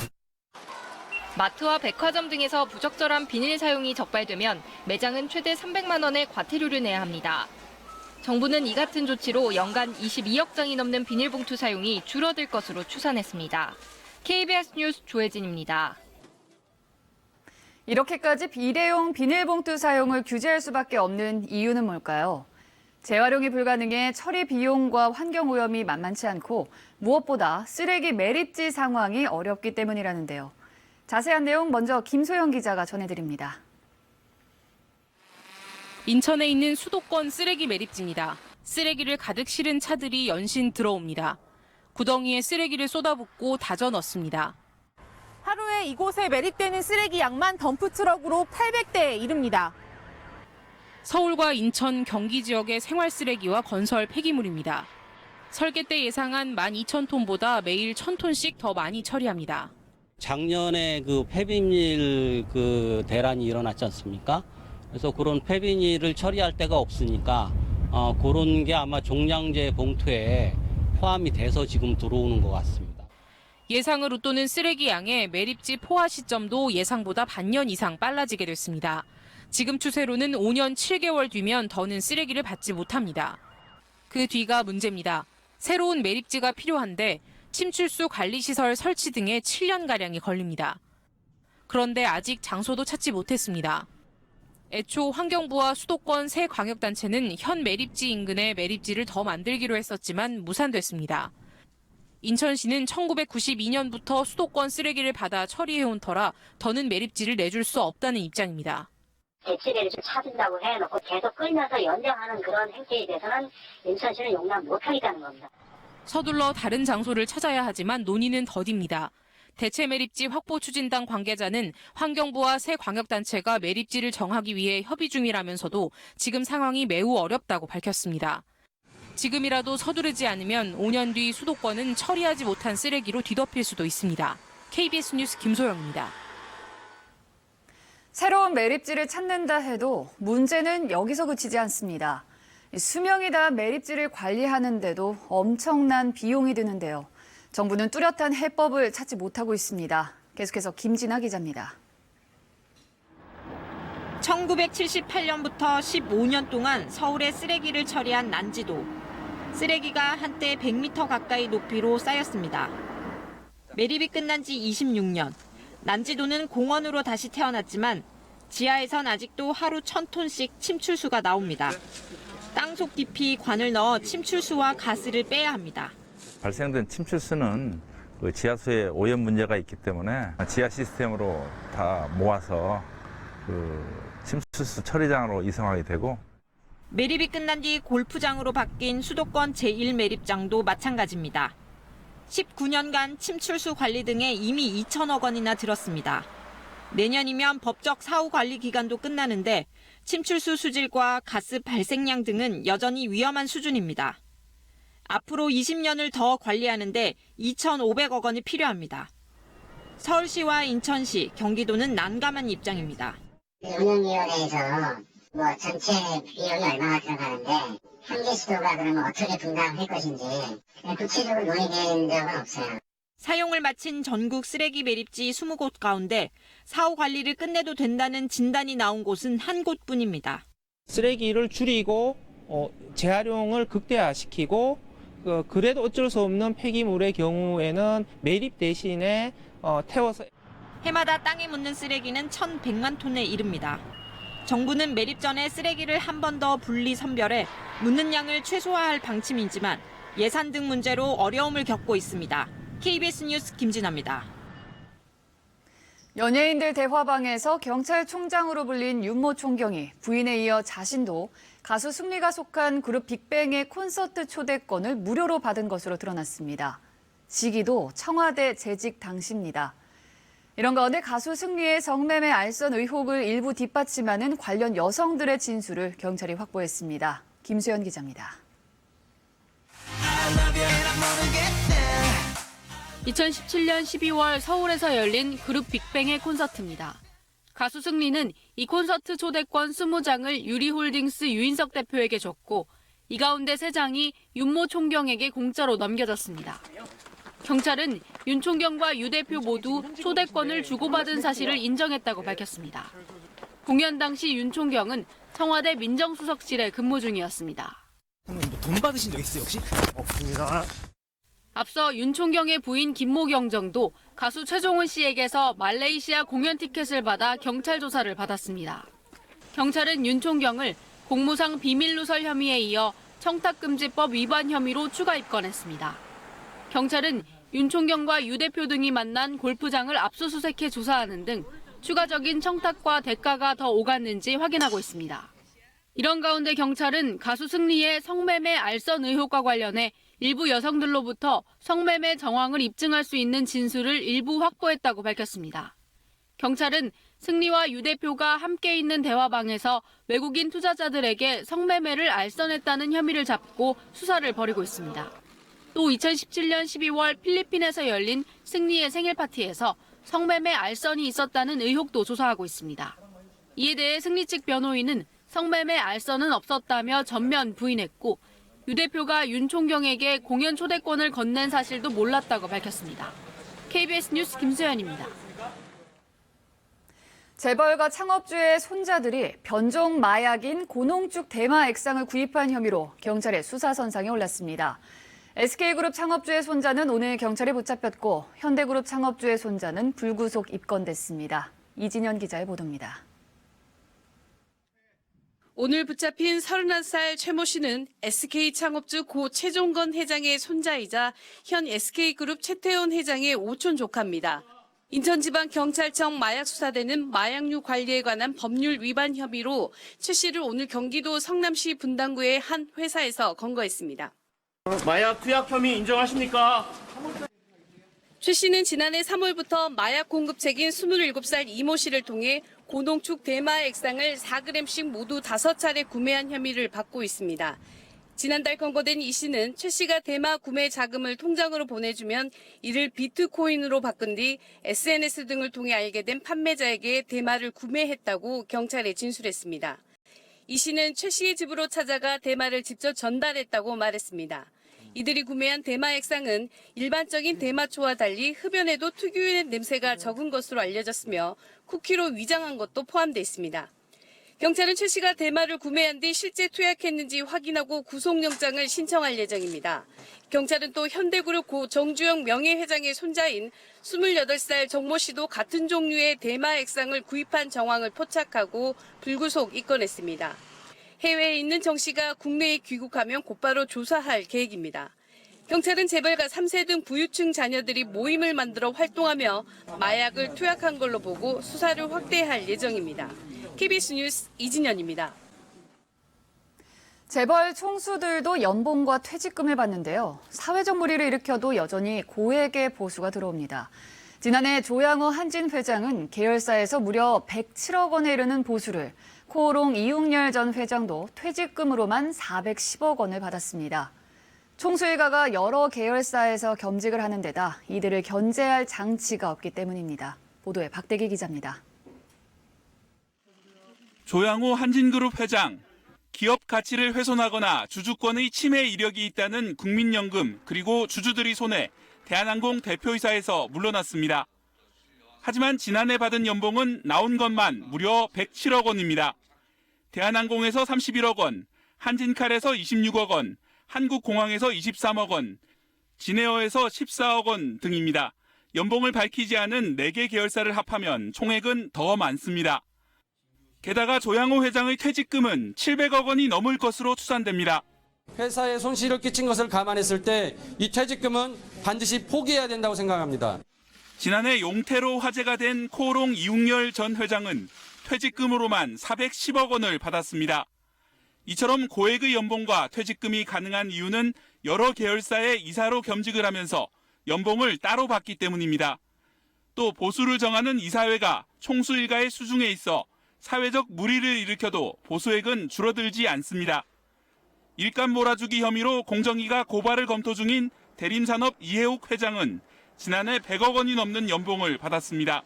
마트와 백화점 등에서 부적절한 비닐 사용이 적발되면 매장은 최대 300만 원의 과태료를 내야 합니다. 정부는 이 같은 조치로 연간 22억 장이 넘는 비닐봉투 사용이 줄어들 것으로 추산했습니다. KBS 뉴스 조혜진입니다. 이렇게까지 일회용 비닐봉투 사용을 규제할 수밖에 없는 이유는 뭘까요? 재활용이 불가능해 처리 비용과 환경 오염이 만만치 않고 무엇보다 쓰레기 매립지 상황이 어렵기 때문이라는데요. 자세한 내용 먼저 김소영 기자가 전해드립니다. 인천에 있는 수도권 쓰레기 매립지입니다. 쓰레기를 가득 실은 차들이 연신 들어옵니다. 구덩이에 쓰레기를 쏟아붓고 다져 넣습니다. 하루에 이곳에 매립되는 쓰레기 양만 덤프트럭으로 800대에 이릅니다. 서울과 인천, 경기 지역의 생활 쓰레기와 건설 폐기물입니다. 설계 때 예상한 12,000톤보다 매일 1,000톤씩 더 많이 처리합니다. 작년에 그 폐비닐 대란이 일어났지 않습니까? 그래서 그런 폐비닐을 처리할 데가 없으니까 그런 게 아마 종량제 봉투에 포함이 돼서 지금 들어오는 것 같습니다. 예상을 웃도는 쓰레기 양의 매립지 포화 시점도 예상보다 반년 이상 빨라지게 됐습니다. 지금 추세로는 5년 7개월 뒤면 더는 쓰레기를 받지 못합니다. 그 뒤가 문제입니다. 새로운 매립지가 필요한데 침출수 관리시설 설치 등에 7년가량이 걸립니다. 그런데 아직 장소도 찾지 못했습니다. 애초 환경부와 수도권 세 광역단체는 현 매립지 인근에 매립지를 더 만들기로 했었지만 무산됐습니다. 인천시는 1992년부터 수도권 쓰레기를 받아 처리해온 터라 더는 매립지를 내줄 수 없다는 입장입니다. 대치를 좀 찾은다고 해놓고 계속 끌면서 연장하는 그런 행태에 대해서는 인천시는 용납 못하겠다는 겁니다. 서둘러 다른 장소를 찾아야 하지만 논의는 더딥니다. 대체 매립지 확보 추진단 관계자는 환경부와 새 광역단체가 매립지를 정하기 위해 협의 중이라면서도 지금 상황이 매우 어렵다고 밝혔습니다. 지금이라도 서두르지 않으면 5년 뒤 수도권은 처리하지 못한 쓰레기로 뒤덮일 수도 있습니다. KBS 뉴스 김소영입니다. 새로운 매립지를 찾는다 해도 문제는 여기서 그치지 않습니다. 수명이 다한 매립지를 관리하는데도 엄청난 비용이 드는데요. 정부는 뚜렷한 해법을 찾지 못하고 있습니다. 계속해서 김진아 기자입니다. 1978년부터 15년 동안 서울의 쓰레기를 처리한 난지도. 쓰레기가 한때 100m 가까이 높이로 쌓였습니다. 매립이 끝난 지 26년. 난지도는 공원으로 다시 태어났지만 지하에선 아직도 하루 1,000톤씩 침출수가 나옵니다. 땅속 깊이 관을 넣어 침출수와 가스를 빼야 합니다. 발생된 침출수는 지하수에 오염 문제가 있기 때문에 지하 시스템으로 다 모아서 침출수 처리장으로 이송하게 되고, 매립이 끝난 뒤 골프장으로 바뀐 수도권 제1매립장도 마찬가지입니다. 19년간 침출수 관리 등에 이미 2천억 원이나 들었습니다. 내년이면 법적 사후 관리 기간도 끝나는데 침출수 수질과 가스 발생량 등은 여전히 위험한 수준입니다. 앞으로 20년을 더 관리하는데 2,500억 원이 필요합니다. 서울시와 인천시, 경기도는 난감한 입장입니다. 운영위원회에서 전체 비용이 얼마나 들어가는데 현계시도가 그러면 어떻게 분담할 것인지 구체적으로 논의된 적은 없어요. 사용을 마친 전국 쓰레기 매립지 20곳 가운데 사후 관리를 끝내도 된다는 진단이 나온 곳은 한 곳뿐입니다. 쓰레기를 줄이고 재활용을 극대화시키고 그래도 어쩔 수 없는 폐기물의 경우에는 매립 대신에 태워서 해마다 땅에 묻는 쓰레기는 1,100만 톤에 이릅니다. 정부는 매립 전에 쓰레기를 한 번 더 분리 선별해 묻는 양을 최소화할 방침이지만 예산 등 문제로 어려움을 겪고 있습니다. KBS 뉴스 김진아입니다. 연예인들 대화방에서 경찰총장으로 불린 윤모 총경이 부인에 이어 자신도 가수 승리가 속한 그룹 빅뱅의 콘서트 초대권을 무료로 받은 것으로 드러났습니다. 시기도 청와대 재직 당시입니다. 이런 가운데 가수 승리의 성매매 알선 의혹을 일부 뒷받침하는 관련 여성들의 진술을 경찰이 확보했습니다. 김수연 기자입니다. 2017년 12월 서울에서 열린 그룹 빅뱅의 콘서트입니다. 가수 승리는 이 콘서트 초대권 20장을 유리홀딩스 유인석 대표에게 줬고 이 가운데 3장이 윤모 총경에게 공짜로 넘겨졌습니다. 경찰은 윤 총경과 유 대표 모두 초대권을 주고받은 사실을 인정했다고 밝혔습니다. 공연 당시 윤 총경은 청와대 민정수석실에 근무 중이었습니다. 돈 받으신 적 있어요 혹시? 없습니다. 앞서 윤 총경의 부인 김모 경정도 가수 최종훈 씨에게서 말레이시아 공연 티켓을 받아 경찰 조사를 받았습니다. 경찰은 윤 총경을 공무상 비밀누설 혐의에 이어 청탁금지법 위반 혐의로 추가 입건했습니다. 경찰은 윤 총경과 유 대표 등이 만난 골프장을 압수수색해 조사하는 등 추가적인 청탁과 대가가 더 오갔는지 확인하고 있습니다. 이런 가운데 경찰은 가수 승리의 성매매 알선 의혹과 관련해 일부 여성들로부터 성매매 정황을 입증할 수 있는 진술을 일부 확보했다고 밝혔습니다. 경찰은 승리와 유 대표가 함께 있는 대화방에서 외국인 투자자들에게 성매매를 알선했다는 혐의를 잡고 수사를 벌이고 있습니다. 또 2017년 12월 필리핀에서 열린 승리의 생일 파티에서 성매매 알선이 있었다는 의혹도 조사하고 있습니다. 이에 대해 승리 측 변호인은 성매매 알선은 없었다며 전면 부인했고 유 대표가 윤 총경에게 공연 초대권을 건넨 사실도 몰랐다고 밝혔습니다. KBS 뉴스 김수연입니다. 재벌가 창업주의 손자들이 변종 마약인 고농축 대마 액상을 구입한 혐의로 경찰의 수사선상에 올랐습니다. SK그룹 창업주의 손자는 오늘 경찰에 붙잡혔고 현대그룹 창업주의 손자는 불구속 입건됐습니다. 이진현 기자의 보도입니다. 오늘 붙잡힌 31살 최모 씨는 SK 창업주 고 최종건 회장의 손자이자 현 SK그룹 최태원 회장의 오촌 조카입니다. 인천지방경찰청 마약수사대는 마약류 관리에 관한 법률 위반 혐의로 최 씨를 오늘 경기도 성남시 분당구의 한 회사에서 검거했습니다. 마약 투약 혐의 인정하십니까? 최 씨는 지난해 3월부터 마약 공급책인 27살 이모 씨를 통해 고농축 대마 액상을 4g씩 모두 5차례 구매한 혐의를 받고 있습니다. 지난달 검거된 이 씨는 최 씨가 대마 구매 자금을 통장으로 보내주면 이를 비트코인으로 바꾼 뒤 SNS 등을 통해 알게 된 판매자에게 대마를 구매했다고 경찰에 진술했습니다. 이 씨는 최 씨의 집으로 찾아가 대마를 직접 전달했다고 말했습니다. 이들이 구매한 대마 액상은 일반적인 대마초와 달리 흡연에도 특유의 냄새가 적은 것으로 알려졌으며 쿠키로 위장한 것도 포함돼 있습니다. 경찰은 최 씨가 대마를 구매한 뒤 실제 투약했는지 확인하고 구속영장을 신청할 예정입니다. 경찰은 또 현대그룹 고 정주영 명예회장의 손자인 28살 정모 씨도 같은 종류의 대마 액상을 구입한 정황을 포착하고 불구속 입건했습니다. 해외에 있는 정 씨가 국내에 귀국하면 곧바로 조사할 계획입니다. 경찰은 재벌가 3세 등 부유층 자녀들이 모임을 만들어 활동하며 마약을 투약한 걸로 보고 수사를 확대할 예정입니다. KBS 뉴스 이진현입니다. 재벌 총수들도 연봉과 퇴직금을 받는데요. 사회적 물의를 일으켜도 여전히 고액의 보수가 들어옵니다. 지난해 조양호 한진 회장은 계열사에서 무려 107억 원에 이르는 보수를, 코오롱 이웅열 전 회장도 퇴직금으로만 410억 원을 받았습니다. 총수 일가가 여러 계열사에서 겸직을 하는 데다 이들을 견제할 장치가 없기 때문입니다. 보도에 박대기 기자입니다. 조양호 한진그룹 회장, 기업 가치를 훼손하거나 주주권의 침해 이력이 있다는 국민연금 그리고 주주들의 손에 대한항공 대표이사에서 물러났습니다. 하지만 지난해 받은 연봉은 나온 것만 무려 107억 원입니다. 대한항공에서 31억 원, 한진칼에서 26억 원, 한국공항에서 23억 원, 진에어에서 14억 원 등입니다. 연봉을 밝히지 않은 4개 계열사를 합하면 총액은 더 많습니다. 게다가 조양호 회장의 퇴직금은 700억 원이 넘을 것으로 추산됩니다. 회사에 손실을 끼친 것을 감안했을 때 이 퇴직금은 반드시 포기해야 된다고 생각합니다. 지난해 용태로 화제가 된 코오롱 이웅열 전 회장은 퇴직금으로만 410억 원을 받았습니다. 이처럼 고액의 연봉과 퇴직금이 가능한 이유는 여러 계열사의 이사로 겸직을 하면서 연봉을 따로 받기 때문입니다. 또 보수를 정하는 이사회가 총수 일가의 수중에 있어 사회적 물의를 일으켜도 보수액은 줄어들지 않습니다. 일감 몰아주기 혐의로 공정위가 고발을 검토 중인 대림산업 이해욱 회장은 지난해 100억 원이 넘는 연봉을 받았습니다.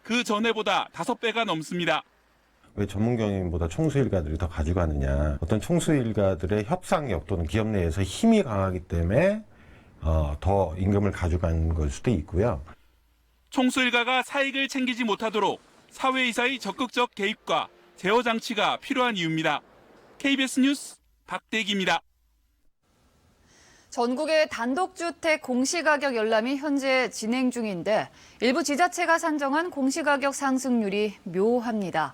그 전해보다 5배가 넘습니다. 왜 전문 경영인보다 총수 일가들이 더 가져가느냐. 어떤 총수 일가들의 협상력 또는 기업 내에서 힘이 강하기 때문에 더 임금을 가져가는 걸 수도 있고요. 총수 일가가 사익을 챙기지 못하도록 사회이사의 적극적 개입과 제어 장치가 필요한 이유입니다. KBS 뉴스 박대기입니다. 전국의 단독주택 공시가격 열람이 현재 진행 중인데 일부 지자체가 산정한 공시가격 상승률이 묘합니다.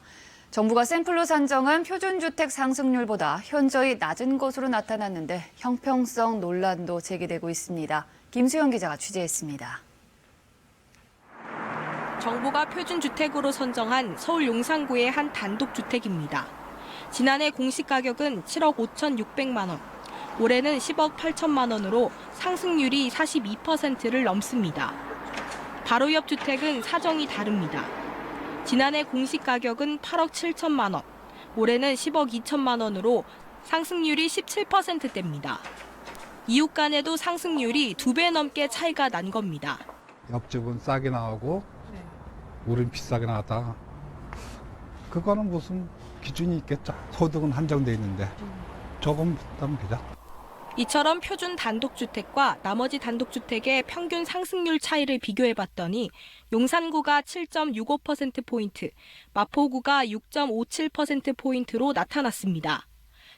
정부가 샘플로 산정한 표준주택 상승률보다 현저히 낮은 것으로 나타났는데 형평성 논란도 제기되고 있습니다. 김수영 기자가 취재했습니다. 정부가 표준주택으로 선정한 서울 용산구의 한 단독주택입니다. 지난해 공시가격은 7억 5,600만 원, 올해는 10억 8천만 원으로 상승률이 42%를 넘습니다. 바로 옆 주택은 사정이 다릅니다. 지난해 공시가격은 8억 7천만 원, 올해는 10억 2천만 원으로 상승률이 17%대입니다. 이웃 간에도 상승률이 2배 넘게 차이가 난 겁니다. 옆집은 싸게 나오고 우린 비싸게 나왔다. 그거는 무슨 기준이 있겠죠. 소득은 한정돼 있는데 조금 부담 되죠. 이처럼 표준 단독주택과 나머지 단독주택의 평균 상승률 차이를 비교해봤더니 용산구가 7.65%포인트, 마포구가 6.57%포인트로 나타났습니다.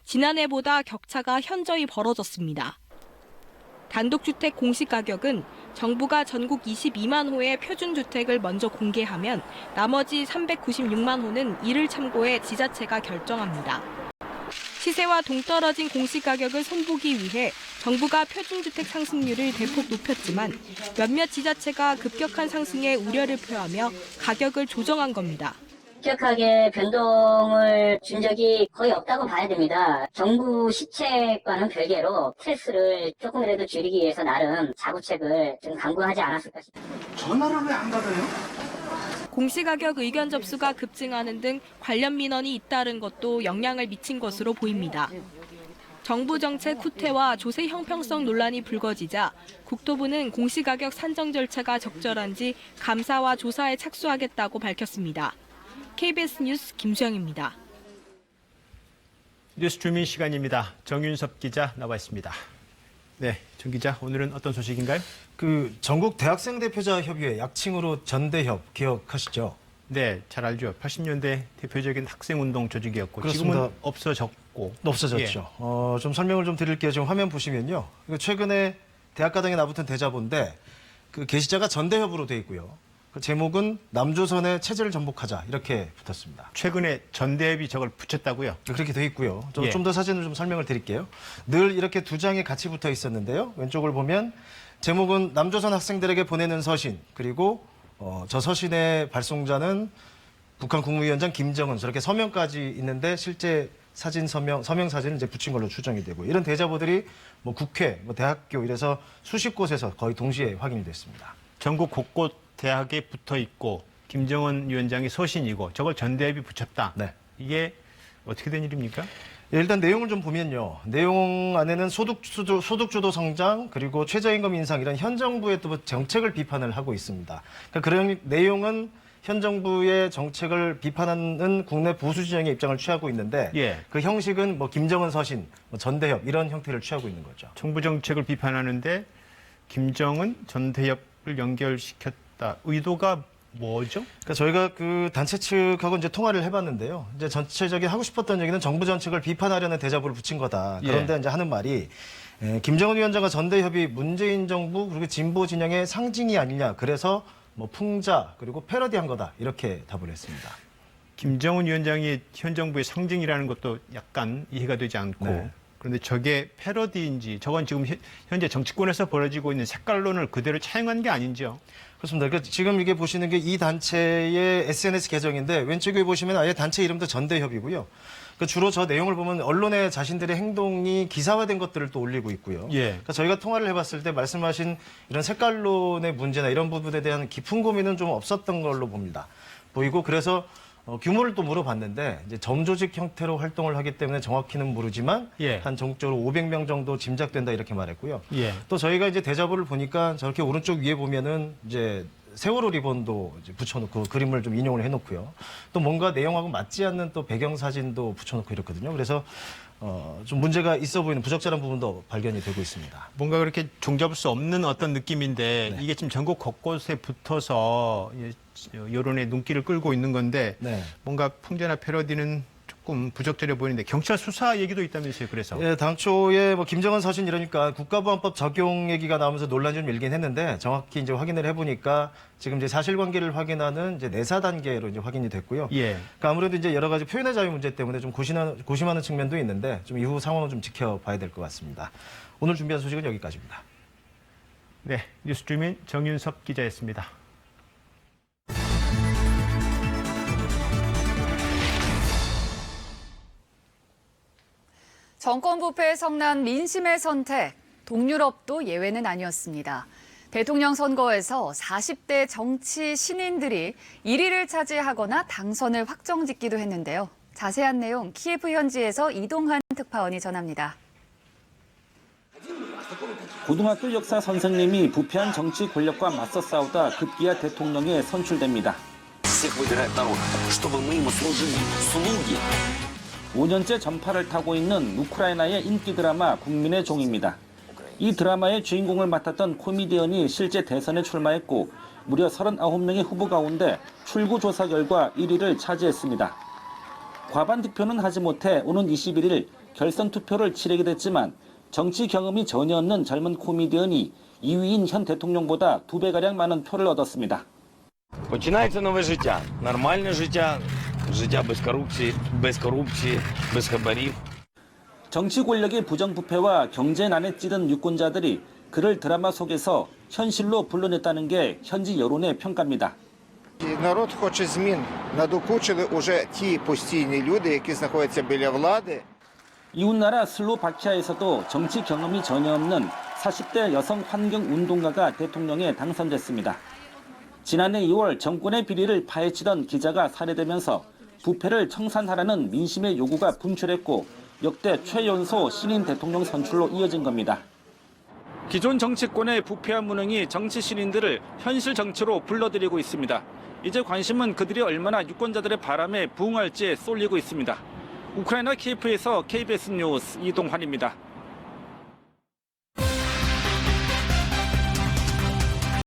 지난해보다 격차가 현저히 벌어졌습니다. 단독주택 공시가격은 정부가 전국 22만 호의 표준주택을 먼저 공개하면 나머지 396만 호는 이를 참고해 지자체가 결정합니다. 시세와 동떨어진 공시가격을 손보기 위해 정부가 표준주택 상승률을 대폭 높였지만 몇몇 지자체가 급격한 상승에 우려를 표하며 가격을 조정한 겁니다. 급격하게 변동을 준 적이 거의 없다고 봐야 됩니다. 정부 시책과는 별개로 스트레스를 조금이라도 줄이기 위해서 나름 자구책을 좀 강구하지 않았을까 싶습니다. 전화를 왜 안 받아요? 공시가격 의견 접수가 급증하는 등 관련 민원이 잇따른 것도 영향을 미친 것으로 보입니다. 정부 정책 후퇴와 조세 형평성 논란이 불거지자 국토부는 공시가격 산정 절차가 적절한지 감사와 조사에 착수하겠다고 밝혔습니다. KBS 뉴스 김수영입니다. 뉴스 주민 시간입니다. 정윤섭 기자 나와 있습니다. 네, 정 기자, 오늘은 어떤 소식인가요? 전국 대학생 대표자 협의회, 약칭으로 전대협, 기억하시죠? 네, 잘 알죠. 80년대 대표적인 학생운동 조직이었고 그렇습니다. 지금은 없어졌고. 없어졌죠. 예. 좀 설명을 좀 드릴게요. 지금 화면 보시면요. 최근에 대학가당에 나붙은 대자보인데 그 게시자가 전대협으로 돼 있고요. 그 제목은 남조선의 체제를 전복하자 이렇게 붙었습니다. 최근에 전대협이 저걸 붙였다고요? 그렇게 돼 있고요. 예. 좀 더 사진을 좀 설명을 드릴게요. 늘 이렇게 두 장이 같이 붙어 있었는데요. 왼쪽을 보면 제목은 남조선 학생들에게 보내는 서신, 그리고 저 서신의 발송자는 북한 국무위원장 김정은, 저렇게 서명까지 있는데 실제 사진 서명 사진을 이제 붙인 걸로 추정이 되고 이런 대자보들이 뭐 국회, 뭐 대학교 이래서 수십 곳에서 거의 동시에 확인이 됐습니다. 전국 곳곳 대학에 붙어 있고 김정은 위원장이 서신이고 저걸 전대협이 붙였다. 네. 이게 어떻게 된 일입니까? 일단 내용을 좀 보면요. 내용 안에는 소득주도 성장 그리고 최저임금 인상 이런 현 정부의 또 정책을 비판을 하고 있습니다. 그러니까 그런 내용은 현 정부의 정책을 비판하는 국내 보수 진영의 입장을 취하고 있는데 예. 그 형식은 뭐 김정은 서신, 뭐 전대협 이런 형태를 취하고 있는 거죠. 정부 정책을 비판하는데 김정은 전대협을 연결시켰다. 의도가 뭐죠? 그러니까 저희가 그 단체 측하고 이제 통화를 해봤는데요. 이제 전체적인 하고 싶었던 얘기는 정부 정책을 비판하려는 대자보를 붙인 거다. 그런데 예. 이제 하는 말이 김정은 위원장과 전대협이 문재인 정부 그리고 진보 진영의 상징이 아니냐. 그래서 뭐 풍자 그리고 패러디한 거다. 이렇게 답을 했습니다. 김정은 위원장이 현 정부의 상징이라는 것도 약간 이해가 되지 않고 네. 그런데 저게 패러디인지 저건 지금 현재 정치권에서 벌어지고 있는 색깔론을 그대로 차용한 게 아닌지요? 그렇습니다. 그러니까 지금 이게 보시는 게 이 단체의 SNS 계정인데 왼쪽에 보시면 아예 단체 이름도 전대협이고요. 그러니까 주로 저 내용을 보면 언론에 자신들의 행동이 기사화된 것들을 또 올리고 있고요. 예. 그러니까 저희가 통화를 해봤을 때 말씀하신 이런 색깔론의 문제나 이런 부분에 대한 깊은 고민은 좀 없었던 걸로 보이고 그래서 규모를 또 물어봤는데 이제 점조직 형태로 활동을 하기 때문에 정확히는 모르지만 예. 한 전국적으로 500명 정도 짐작된다 이렇게 말했고요. 예. 또 저희가 이제 대자보를 보니까 저렇게 오른쪽 위에 보면은 이제 세월호 리본도 이제 붙여놓고 그림을 좀 인용을 해놓고요. 또 뭔가 내용하고 맞지 않는 또 배경 사진도 붙여놓고 이렇거든요. 그래서 좀 문제가 있어 보이는 부적절한 부분도 발견이 되고 있습니다. 뭔가 그렇게 종잡을 수 없는 어떤 느낌인데 네. 이게 지금 전국 곳곳에 붙어서 여론의 눈길을 끌고 있는 건데 네. 뭔가 풍자나 패러디는 조금 부적절해 보이는데 경찰 수사 얘기도 있다면서요. 그래서 예, 당초에 뭐 김정은 서신 이러니까 국가보안법 적용 얘기가 나오면서 논란이 좀 일긴 했는데 정확히 이제 확인을 해보니까 지금 이제 사실관계를 확인하는 이제 내사 단계로 이제 확인이 됐고요. 예. 그러니까 아무래도 이제 여러 가지 표현의 자유 문제 때문에 좀 고심하는 측면도 있는데 좀 이후 상황은 좀 지켜봐야 될 것 같습니다. 오늘 준비한 소식은 여기까지입니다. 네, 뉴스트리밍 정윤섭 기자였습니다. 정권 부패에 성난 민심의 선택, 동유럽도 예외는 아니었습니다. 대통령 선거에서 40대 정치 신인들이 1위를 차지하거나 당선을 확정짓기도 했는데요. 자세한 내용 키예프 현지에서 이동환 특파원이 전합니다. 고등학교 역사 선생님이 부패한 정치 권력과 맞서 싸우다 급기야 대통령에 선출됩니다. 5년째 전파를 타고 있는 우크라이나의 인기 드라마 국민의 종입니다. 이 드라마의 주인공을 맡았던 코미디언이 실제 대선에 출마했고 무려 39명의 후보 가운데 출구 조사 결과 1위를 차지했습니다. 과반 득표는 하지 못해 오는 21일 결선 투표를 치르게 됐지만 정치 경험이 전혀 없는 젊은 코미디언이 2위인 현 대통령보다 2배가량 많은 표를 얻었습니다. Починається нове життя. Нормальне життя. життя без корупції, без хабарів. 정치 권력의 부정부패와 경제난에 찌든 유권자들이 그를 드라마 속에서 현실로 불러냈다는 게 현지 여론의 평가입니다. Народ хоче змін. Надокучили уже ті постійні люди, які знаходяться біля влади. 이웃나라 슬로바키아에서도 정치 경험이 전혀 없는 40대 여성 환경운동가가 대통령에 당선됐습니다. 지난해 2월 정권의 비리를 파헤치던 기자가 살해되면서 부패를 청산하라는 민심의 요구가 분출했고 역대 최연소 신인 대통령 선출로 이어진 겁니다. 기존 정치권의 부패와 무능이 정치 신인들을 현실 정치로 불러들이고 있습니다. 이제 관심은 그들이 얼마나 유권자들의 바람에 부응할지에 쏠리고 있습니다. 우크라이나 키예프에서 KBS 뉴스 이동환입니다.